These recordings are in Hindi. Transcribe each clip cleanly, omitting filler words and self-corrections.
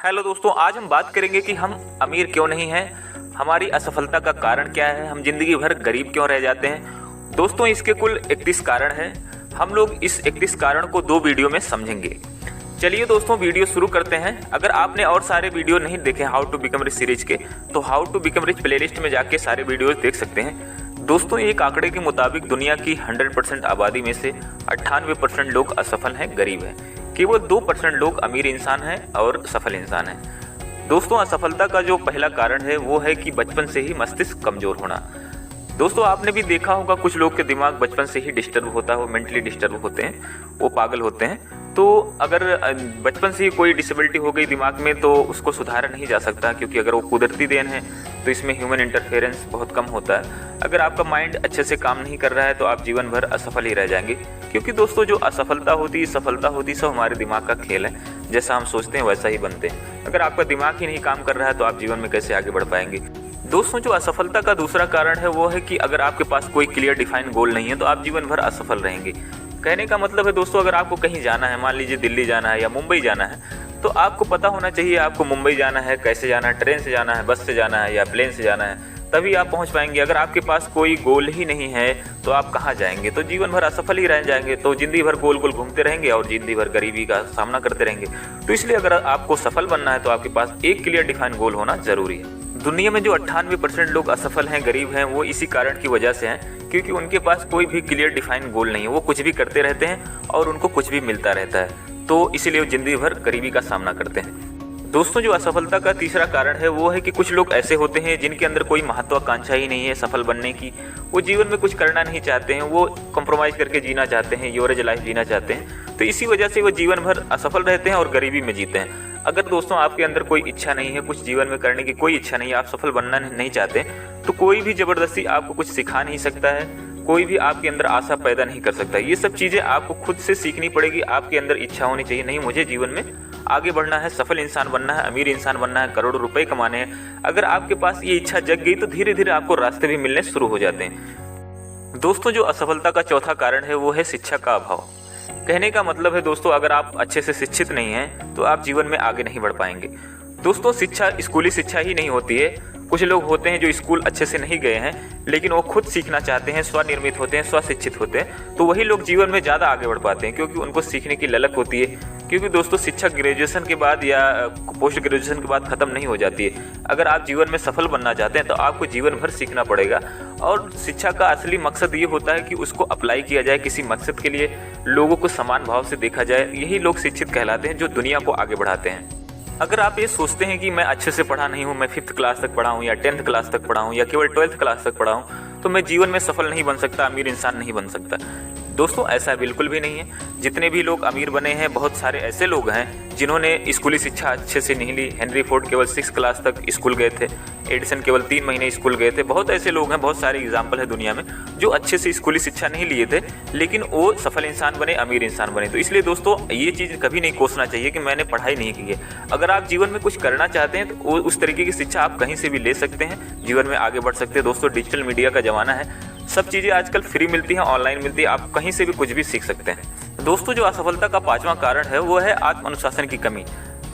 हेलो दोस्तों, आज हम बात करेंगे कि हम अमीर क्यों नहीं हैं, हमारी असफलता का कारण क्या है, हम जिंदगी भर गरीब क्यों रह जाते हैं। दोस्तों, इसके कुल 31 कारण हैं। हम लोग इस 31 कारण को 2 वीडियो में समझेंगे। चलिए दोस्तों, वीडियो शुरू करते हैं। अगर आपने और सारे वीडियो नहीं देखे how to become rich series के, तो how to become rich playlist में जाके सारे वीडियोज देख सकते हैं। दोस्तों, एक आंकड़े के मुताबिक दुनिया की 100% आबादी में से 98% लोग असफल हैं, गरीब हैं। केवल 2% लोग अमीर इंसान हैं और सफल इंसान हैं। दोस्तों, असफलता का जो पहला कारण है वो है कि बचपन से ही मस्तिष्क कमजोर होना। दोस्तों, आपने भी देखा होगा कुछ लोग के दिमाग बचपन से ही डिस्टर्ब होता है, वो मेंटली डिस्टर्ब होते हैं, वो पागल होते हैं। तो अगर बचपन से ही कोई डिसेबिलिटी हो गई दिमाग में तो उसको सुधारा नहीं जा सकता, क्योंकि अगर वो कुदरती देन है तो इसमें ह्यूमन इंटरफेरेंस बहुत कम होता है। अगर आपका माइंड अच्छे से काम नहीं कर रहा है तो आप जीवन भर असफल ही रह जाएंगे, क्योंकि दोस्तों जो असफलता होती, सफलता होती, सब हमारे दिमाग का खेल है। जैसा हम सोचते हैं वैसा ही बनते हैं। अगर आपका दिमाग ही नहीं काम कर रहा है तो आप जीवन में कैसे आगे बढ़ पाएंगे। दोस्तों, जो असफलता का दूसरा कारण है वो है कि अगर आपके पास कोई क्लियर डिफाइंड गोल नहीं है तो आप जीवन भर असफल रहेंगे। कहने का मतलब है दोस्तों, अगर आपको कहीं जाना है, मान लीजिए दिल्ली जाना है या मुंबई जाना है, तो आपको पता होना चाहिए आपको मुंबई जाना है, कैसे जाना है, ट्रेन से जाना है, बस से जाना है या प्लेन से जाना है, तभी आप पहुंच पाएंगे। अगर आपके पास कोई गोल ही नहीं है तो आप कहाँ जाएंगे, तो जीवन भर असफल ही रह जाएंगे। तो जिंदगी भर गोल गोल घूमते रहेंगे और जिंदगी भर गरीबी का सामना करते रहेंगे। तो इसलिए अगर आपको सफल बनना है तो आपके पास एक क्लियर डिफाइंड गोल होना जरूरी है। दुनिया में जो 98% लोग असफल हैं, गरीब हैं, वो इसी कारण की वजह से हैं, क्योंकि उनके पास कोई भी क्लियर डिफाइंड गोल नहीं है। वो कुछ भी करते रहते हैं और उनको कुछ भी मिलता रहता है, तो इसीलिए वो जिंदगी भर गरीबी का सामना करते हैं। दोस्तों, जो असफलता का तीसरा कारण है वो है कि कुछ लोग ऐसे होते हैं जिनके अंदर कोई महत्वाकांक्षा ही नहीं है सफल बनने की। वो जीवन में कुछ करना नहीं चाहते हैं, वो कॉम्प्रोमाइज़ करके जीना चाहते हैं, एवरेज लाइफ जीना चाहते हैं। तो इसी वजह से वो जीवन भर असफल रहते हैं और गरीबी में जीते हैं। अगर दोस्तों आपके अंदर कोई इच्छा नहीं है, कुछ जीवन में करने की कोई इच्छा नहीं है, आप सफल बनना नहीं चाहते, तो कोई भी जबरदस्ती आपको कुछ सिखा नहीं सकता है, कोई भी आपके अंदर आशा पैदा नहीं कर सकता। ये सब चीज़ें आपको खुद से सीखनी पड़ेगी। आपके अंदर इच्छा होनी चाहिए, नहीं मुझे जीवन में आगे बढ़ना है, सफल इंसान बनना है, अमीर इंसान बनना है, करोड़ों रुपए कमाने हैं। अगर आपके पास ये इच्छा जग गई तो धीरे धीरे आपको रास्ते भी मिलने शुरू हो जाते हैं। दोस्तों, जो असफलता का चौथा कारण है वो है शिक्षा का अभाव। कहने का मतलब है दोस्तों, अगर आप अच्छे से शिक्षित नहीं हैं तो आप जीवन में आगे नहीं बढ़ पाएंगे। दोस्तों, शिक्षा स्कूली शिक्षा ही नहीं होती है। कुछ लोग होते हैं जो स्कूल अच्छे से नहीं गए हैं लेकिन वो खुद सीखना चाहते हैं, स्वनिर्मित होते हैं, स्वशिक्षित होते हैं, तो वही लोग जीवन में ज़्यादा आगे बढ़ पाते हैं, क्योंकि उनको सीखने की ललक होती है। क्योंकि दोस्तों, शिक्षा ग्रेजुएशन के बाद या पोस्ट ग्रेजुएशन के बाद ख़त्म नहीं हो जाती है। अगर आप जीवन में सफल बनना चाहते हैं तो आपको जीवन भर सीखना पड़ेगा। और शिक्षा का असली मकसद ये होता है कि उसको अप्लाई किया जाए किसी मकसद के लिए, लोगों को समान भाव से देखा जाए। यही लोग शिक्षित कहलाते हैं जो दुनिया को आगे बढ़ाते हैं। अगर आप ये सोचते हैं कि मैं अच्छे से पढ़ा नहीं हूँ, मैं 5th क्लास तक पढ़ा हूँ या 10th क्लास तक पढ़ा हूँ या केवल 12th क्लास तक पढ़ा हूँ, तो मैं जीवन में सफल नहीं बन सकता, अमीर इंसान नहीं बन सकता। दोस्तों, ऐसा बिल्कुल भी नहीं है। जितने भी लोग अमीर बने हैं, बहुत सारे ऐसे लोग हैं जिन्होंने स्कूली शिक्षा अच्छे से नहीं ली। हेनरी फोर्ड केवल 6 क्लास तक स्कूल गए थे, एडिसन केवल 3 महीने स्कूल गए थे। बहुत ऐसे लोग हैं, बहुत सारे एग्जाम्पल है दुनिया में, जो अच्छे से स्कूली शिक्षा नहीं लिए थे लेकिन वो सफल इंसान बने, अमीर इंसान बने। तो इसलिए दोस्तों, ये चीज़ कभी नहीं कोसना चाहिए कि मैंने पढ़ाई नहीं की है। अगर आप जीवन में कुछ करना चाहते हैं तो उस तरीके की शिक्षा आप कहीं से भी ले सकते हैं, जीवन में आगे बढ़ सकते हैं। दोस्तों, डिजिटल मीडिया का ज़माना है, सब चीज़ें आजकल फ्री मिलती हैं, ऑनलाइन मिलती है, आप कहीं से भी कुछ भी सीख सकते हैं। दोस्तों, जो असफलता का 5वां कारण है वो है आत्म अनुशासन की कमी।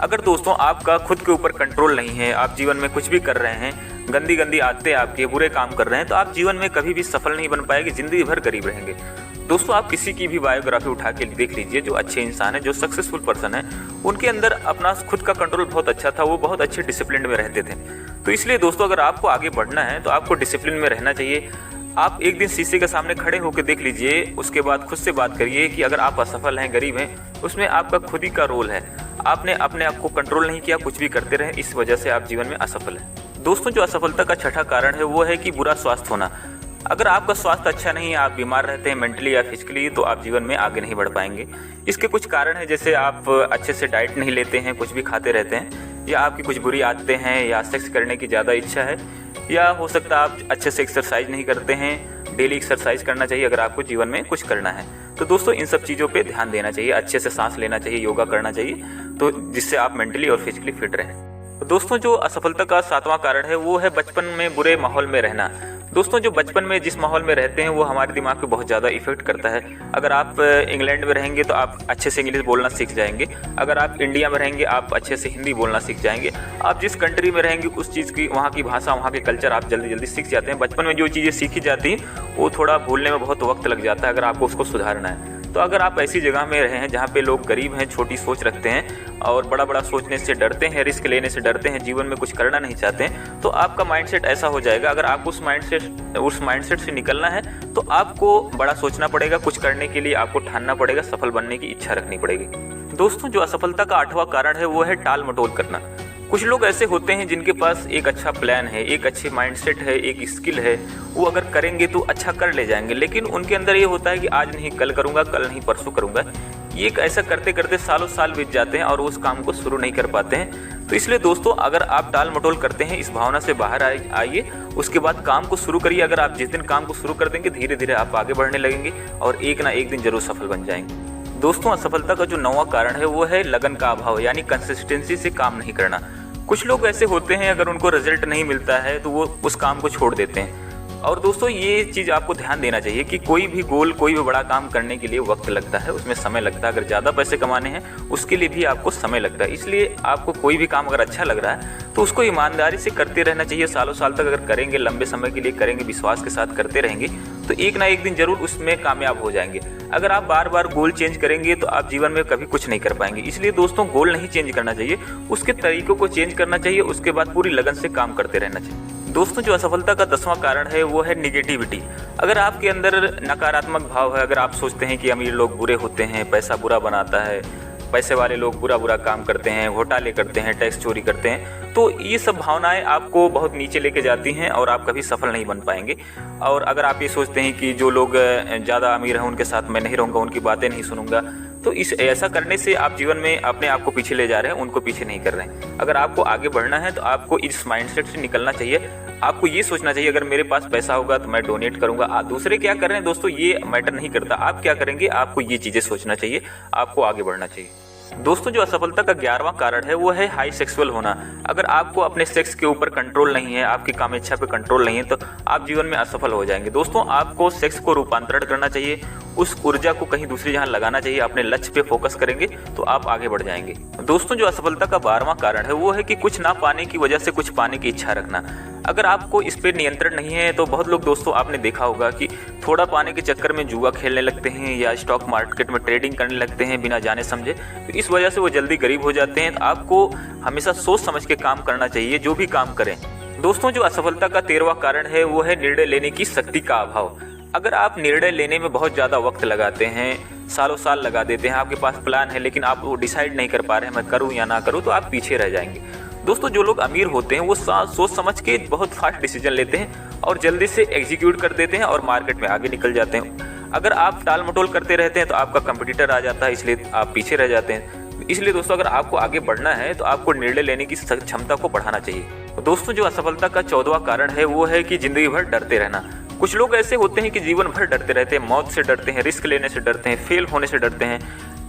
अगर दोस्तों आपका खुद के ऊपर कंट्रोल नहीं है, आप जीवन में कुछ भी कर रहे हैं, गंदी गंदी आदतें आपके, बुरे काम कर रहे हैं, तो आप जीवन में कभी भी सफल नहीं बन पाएंगे, जिंदगी भर गरीब रहेंगे। दोस्तों, आप किसी की भी बायोग्राफी उठा के देख लीजिए, जो अच्छे इंसान है, जो सक्सेसफुल पर्सन है, उनके अंदर अपना खुद का कंट्रोल बहुत अच्छा था, वो बहुत अच्छे डिसिप्लिन में रहते थे। तो इसलिए दोस्तों, अगर आपको आगे बढ़ना है तो आपको डिसिप्लिन में रहना चाहिए। आप एक दिन शीशे के सामने खड़े होकर देख लीजिए, उसके बाद खुद से बात करिए कि अगर आप असफल हैं, गरीब हैं, उसमें आपका खुद ही का रोल है। आपने अपने आप को कंट्रोल नहीं किया, कुछ भी करते रहे, इस वजह से आप जीवन में असफल हैं। दोस्तों, जो असफलता का छठा कारण है वो है कि बुरा स्वास्थ्य होना। अगर आपका स्वास्थ्य अच्छा नहीं है, आप बीमार रहते हैं मेंटली या फिजिकली, तो आप जीवन में आगे नहीं बढ़ पाएंगे। इसके कुछ कारण हैं, जैसे आप अच्छे से डाइट नहीं लेते हैं, कुछ भी खाते रहते हैं, या आपकी कुछ बुरी आदतें हैं, या सेक्स करने की ज़्यादा इच्छा है, या हो सकता है आप अच्छे से एक्सरसाइज नहीं करते हैं। डेली एक्सरसाइज करना चाहिए अगर आपको जीवन में कुछ करना है। तो दोस्तों, इन सब चीज़ों पे ध्यान देना चाहिए, अच्छे से सांस लेना चाहिए, योगा करना चाहिए, तो जिससे आप मेंटली और फिजिकली फिट रहें। दोस्तों जो असफलता का 7वां कारण है वो है बचपन में बुरे माहौल में रहना। दोस्तों जो बचपन में जिस माहौल में रहते हैं वो हमारे दिमाग पे बहुत ज़्यादा इफेक्ट करता है। अगर आप इंग्लैंड में रहेंगे तो आप अच्छे से इंग्लिश बोलना सीख जाएंगे। अगर आप इंडिया में रहेंगे आप अच्छे से हिंदी बोलना सीख जाएंगे। आप जिस कंट्री में रहेंगे उस चीज़ की, वहाँ की भाषा, वहाँ के कल्चर आप जल्दी जल्दी सीख जाते हैं। बचपन में जो चीज़ें सीखी जाती हैं वो थोड़ा भूलने में बहुत वक्त लग जाता है अगर आपको उसको सुधारना है। तो अगर आप ऐसी जगह में रहे हैं जहाँ पे लोग गरीब हैं, छोटी सोच रखते हैं और बड़ा बड़ा सोचने से डरते हैं, रिस्क लेने से डरते हैं, जीवन में कुछ करना नहीं चाहते हैं, तो आपका माइंडसेट ऐसा हो जाएगा। अगर आपको उस माइंडसेट से निकलना है तो आपको बड़ा सोचना पड़ेगा, कुछ करने के लिए आपको ठानना पड़ेगा, सफल बनने की इच्छा रखनी पड़ेगी। दोस्तों जो असफलता का 8वां कारण है वो है टाल मटोल करना। कुछ लोग ऐसे होते हैं जिनके पास एक अच्छा प्लान है, एक अच्छी माइंडसेट है, एक स्किल है, वो अगर करेंगे तो अच्छा कर ले जाएंगे, लेकिन उनके अंदर ये होता है कि आज नहीं कल करूँगा, कल नहीं परसों करूँगा। ये ऐसा करते करते सालों साल बीत जाते हैं और उस काम को शुरू नहीं कर पाते हैं। तो इसलिए दोस्तों अगर आप टाल मटोल करते हैं, इस भावना से बाहर आइए, उसके बाद काम को शुरू करिए। अगर आप जिस दिन काम को शुरू कर देंगे धीरे धीरे आप आगे बढ़ने लगेंगे और एक ना एक दिन जरूर सफल बन जाएंगे। दोस्तों असफलता का जो 9वां कारण है वो है लगन का अभाव, यानी कंसिस्टेंसी से काम नहीं करना। कुछ लोग ऐसे होते हैं अगर उनको रिजल्ट नहीं मिलता है तो वो उस काम को छोड़ देते हैं। और दोस्तों ये चीज़ आपको ध्यान देना चाहिए कि कोई भी गोल, कोई भी बड़ा काम करने के लिए वक्त लगता है, उसमें समय लगता है। अगर ज़्यादा पैसे कमाने हैं उसके लिए भी आपको समय लगता है। इसलिए आपको कोई भी काम अगर अच्छा लग रहा है तो उसको ईमानदारी से करते रहना चाहिए। सालों साल तक अगर करेंगे, लंबे समय के लिए करेंगे, विश्वास के साथ करते रहेंगे तो एक ना एक दिन जरूर उसमें कामयाब हो जाएंगे। अगर आप बार बार गोल चेंज करेंगे तो आप जीवन में कभी कुछ नहीं कर पाएंगे। इसलिए दोस्तों गोल नहीं चेंज करना चाहिए, उसके तरीकों को चेंज करना चाहिए, उसके बाद पूरी लगन से काम करते रहना चाहिए। दोस्तों जो असफलता का 10वां कारण है वो है निगेटिविटी। अगर आपके अंदर नकारात्मक भाव है, अगर आप सोचते हैं कि अमीर लोग बुरे होते हैं, पैसा बुरा बनाता है, पैसे वाले लोग बुरा बुरा काम करते हैं, घोटाले करते हैं, टैक्स चोरी करते हैं, तो ये सब भावनाएं आपको बहुत नीचे लेके जाती हैं और आप कभी सफल नहीं बन पाएंगे। और अगर आप ये सोचते हैं कि जो लोग ज़्यादा अमीर हैं उनके साथ मैं नहीं रहूँगा, उनकी बातें नहीं सुनूंगा, तो ऐसा करने से आप जीवन में अपने आप को पीछे ले जा रहे हैं, उनको पीछे नहीं कर रहे हैं। अगर आपको आगे बढ़ना है तो आपको इस माइंडसेट से निकलना चाहिए। आपको ये सोचना चाहिए अगर मेरे पास पैसा होगा तो मैं डोनेट करूंगा। दूसरे क्या कर रहे हैं दोस्तों ये मैटर नहीं करता, आप क्या करेंगे आपको ये चीज़ें सोचना चाहिए, आपको आगे बढ़ना चाहिए। दोस्तों जो असफलता का 11वां कारण है वो है हाई सेक्सुअल होना। अगर आपको अपने सेक्स के ऊपर कंट्रोल नहीं है, आपकी कामेच्छा पे कंट्रोल नहीं है तो आप जीवन में असफल हो जाएंगे। दोस्तों आपको सेक्स को रूपांतरण करना चाहिए, उस ऊर्जा को कहीं दूसरी जगह लगाना चाहिए, अपने लक्ष्य पे फोकस करेंगे तो आप आगे बढ़ जाएंगे। दोस्तों जो असफलता का 12वां कारण है वो है कि कुछ ना पाने की वजह से कुछ पाने की इच्छा रखना। अगर आपको इस पे नियंत्रण नहीं है तो बहुत लोग दोस्तों आपने देखा होगा कि थोड़ा पाने के चक्कर में जुआ खेलने लगते हैं या स्टॉक मार्केट में ट्रेडिंग करने लगते हैं बिना जाने समझे, तो इस वजह से वो जल्दी गरीब हो जाते हैं। तो आपको हमेशा सोच समझ के काम करना चाहिए जो भी काम करें। दोस्तों जो असफलता का 13वां कारण है वो है निर्णय लेने की शक्ति का अभाव। अगर आप निर्णय लेने में बहुत ज़्यादा वक्त लगाते हैं, सालों साल लगा देते हैं, आपके पास प्लान है लेकिन आप वो डिसाइड नहीं कर पा रहे हैं मैं करूं या ना करूं, तो आप पीछे रह जाएंगे। दोस्तों जो लोग अमीर होते हैं वो सोच समझ के बहुत फास्ट डिसीजन लेते हैं और जल्दी से एग्जीक्यूट कर देते हैं और मार्केट में आगे निकल जाते हैं। अगर आप टाल मटोल करते रहते हैं तो आपका कंपटीटर आ जाता है, इसलिए आप पीछे रह जाते हैं। इसलिए दोस्तों अगर आपको आगे बढ़ना है तो आपको निर्णय लेने की क्षमता को बढ़ाना चाहिए। दोस्तों जो असफलता का 14वां कारण है वो है कि जिंदगी भर डरते रहना। कुछ लोग ऐसे होते हैं कि जीवन भर डरते रहते हैं, मौत से डरते हैं, रिस्क लेने से डरते हैं, फेल होने से डरते हैं,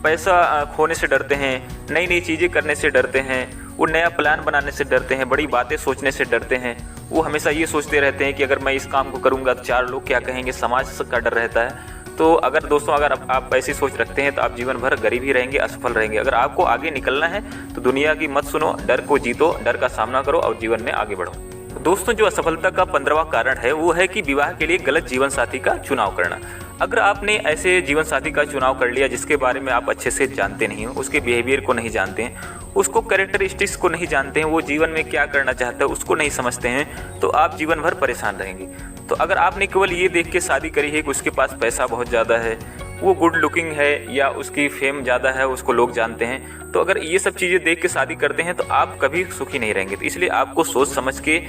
पैसा खोने से डरते हैं, नई नई चीज़ें करने से डरते हैं, वो नया प्लान बनाने से डरते हैं, बड़ी बातें सोचने से डरते हैं। वो हमेशा ये सोचते रहते हैं कि अगर मैं इस काम को करूँगा तो 4 लोग क्या कहेंगे, समाज का डर रहता है। तो अगर दोस्तों अगर आप ऐसी सोच रखते हैं तो आप जीवन भर गरीब ही रहेंगे, असफल रहेंगे। अगर आपको आगे निकलना है तो दुनिया की मत सुनो, डर को जीतो, डर का सामना करो और जीवन में आगे बढ़ो। दोस्तों जो असफलता का 15वां कारण है वो है कि विवाह के लिए गलत जीवन साथी का चुनाव करना। अगर आपने ऐसे जीवन साथी का चुनाव कर लिया जिसके बारे में आप अच्छे से जानते नहीं हो, उसके बिहेवियर को नहीं जानते हैं, उसको कैरेक्टरिस्टिक्स को नहीं जानते हैं, वो जीवन में क्या करना चाहता है उसको नहीं समझते हैं, तो आप जीवन भर परेशान रहेंगे। तो अगर आपने केवल ये देख के शादी करी है कि उसके पास पैसा बहुत ज़्यादा है, वो गुड लुकिंग है या उसकी फेम ज़्यादा है, उसको लोग जानते हैं, तो अगर ये सब चीज़ें देख के शादी करते हैं तो आप कभी सुखी नहीं रहेंगे। तो इसलिए आपको सोच समझ के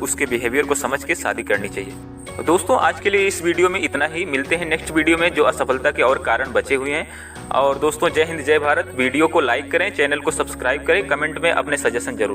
उसके बिहेवियर को समझ के शादी करनी चाहिए। तो दोस्तों आज के लिए इस वीडियो में इतना ही। मिलते हैं नेक्स्ट वीडियो में जो असफलता के और कारण बचे हुए हैं। और दोस्तों जय हिंद जय भारत। वीडियो को लाइक करें, चैनल को सब्सक्राइब करें, कमेंट में अपने सजेशन जरूर